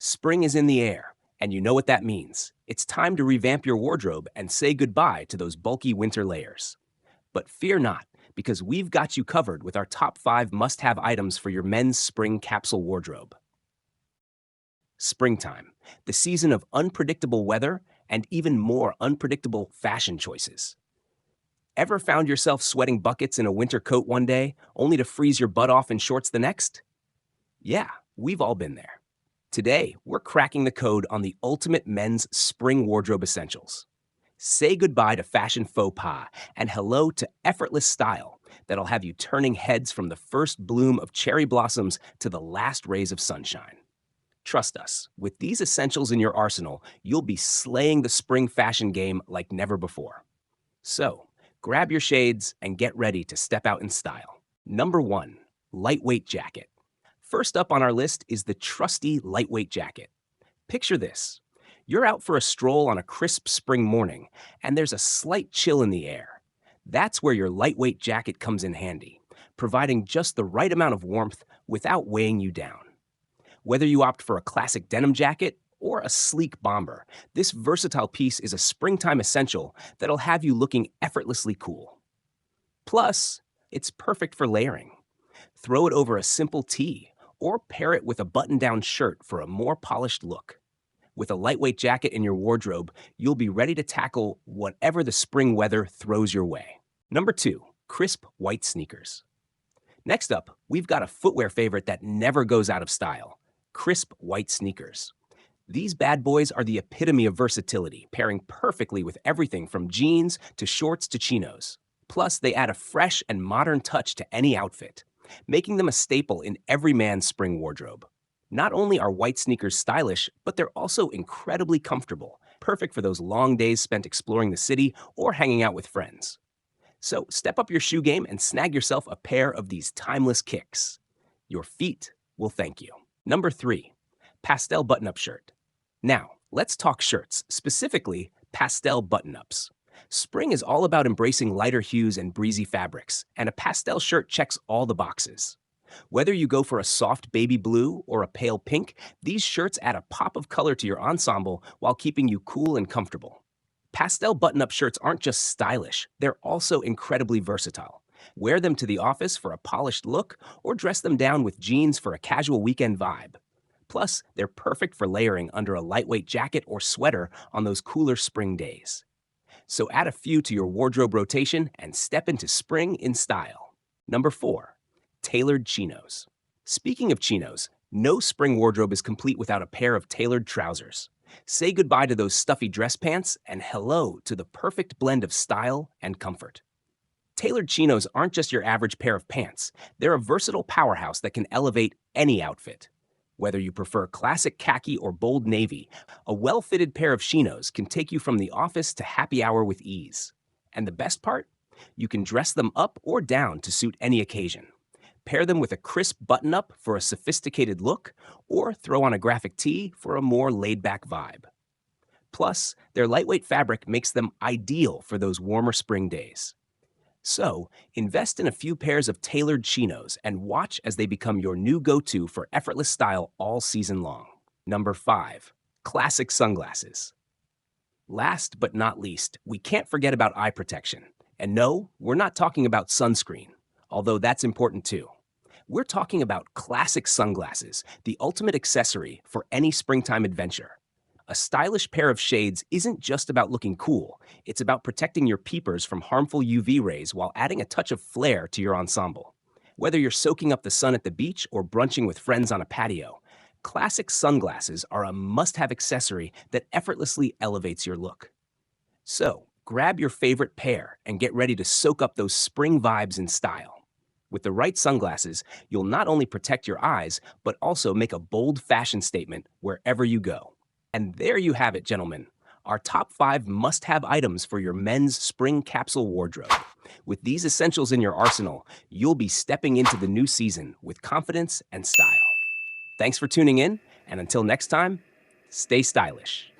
Spring is in the air, and you know what that means. It's time to revamp your wardrobe and say goodbye to those bulky winter layers. But fear not, because we've got you covered with our top 5 must have items for your men's spring capsule wardrobe. Springtime, the season of unpredictable weather and even more unpredictable fashion choices. Ever found yourself sweating buckets in a winter coat one day, only to freeze your butt off in shorts the next? Yeah, we've all been there. Today, we're cracking the code on the ultimate men's spring wardrobe essentials. Say goodbye to fashion faux pas and hello to effortless style that'll have you turning heads from the first bloom of cherry blossoms to the last rays of sunshine. Trust us, with these essentials in your arsenal, you'll be slaying the spring fashion game like never before. So, grab your shades and get ready to step out in style. Number 1, lightweight jacket. First up on our list is the trusty lightweight jacket. Picture this. You're out for a stroll on a crisp spring morning, and there's a slight chill in the air. That's where your lightweight jacket comes in handy, providing just the right amount of warmth without weighing you down. Whether you opt for a classic denim jacket or a sleek bomber, this versatile piece is a springtime essential that'll have you looking effortlessly cool. Plus, it's perfect for layering. Throw it over a simple tee or pair it with a button-down shirt for a more polished look. With a lightweight jacket in your wardrobe, you'll be ready to tackle whatever the spring weather throws your way. Number 2, crisp white sneakers. Next up, we've got a footwear favorite that never goes out of style: crisp white sneakers. These bad boys are the epitome of versatility, pairing perfectly with everything from jeans to shorts to chinos. Plus, they add a fresh and modern touch to any outfit, making them a staple in every man's spring wardrobe. Not only are white sneakers stylish, but they're also incredibly comfortable, perfect for those long days spent exploring the city or hanging out with friends. So step up your shoe game and snag yourself a pair of these timeless kicks. Your feet will thank you. Number 3, pastel button-up shirt. Now, let's talk shirts, specifically pastel button-ups. Spring is all about embracing lighter hues and breezy fabrics, and a pastel shirt checks all the boxes. Whether you go for a soft baby blue or a pale pink, these shirts add a pop of color to your ensemble while keeping you cool and comfortable. Pastel button-up shirts aren't just stylish, they're also incredibly versatile. Wear them to the office for a polished look or dress them down with jeans for a casual weekend vibe. Plus, they're perfect for layering under a lightweight jacket or sweater on those cooler spring days. So add a few to your wardrobe rotation and step into spring in style. Number 4, tailored chinos. Speaking of chinos, no spring wardrobe is complete without a pair of tailored trousers. Say goodbye to those stuffy dress pants and hello to the perfect blend of style and comfort. Tailored chinos aren't just your average pair of pants. They're a versatile powerhouse that can elevate any outfit. Whether you prefer classic khaki or bold navy, a well-fitted pair of chinos can take you from the office to happy hour with ease. And the best part? You can dress them up or down to suit any occasion. Pair them with a crisp button-up for a sophisticated look, or throw on a graphic tee for a more laid-back vibe. Plus, their lightweight fabric makes them ideal for those warmer spring days. So, invest in a few pairs of tailored chinos and watch as they become your new go-to for effortless style all season long. Number 5, classic sunglasses. Last but not least, we can't forget about eye protection. And no, we're not talking about sunscreen, although that's important too. We're talking about classic sunglasses, the ultimate accessory for any springtime adventure. A stylish pair of shades isn't just about looking cool, it's about protecting your peepers from harmful UV rays while adding a touch of flair to your ensemble. Whether you're soaking up the sun at the beach or brunching with friends on a patio, classic sunglasses are a must-have accessory that effortlessly elevates your look. So, grab your favorite pair and get ready to soak up those spring vibes in style. With the right sunglasses, you'll not only protect your eyes, but also make a bold fashion statement wherever you go. And there you have it, gentlemen, our top 5 must-have items for your men's spring capsule wardrobe. With these essentials in your arsenal, you'll be stepping into the new season with confidence and style. Thanks for tuning in, and until next time, stay stylish.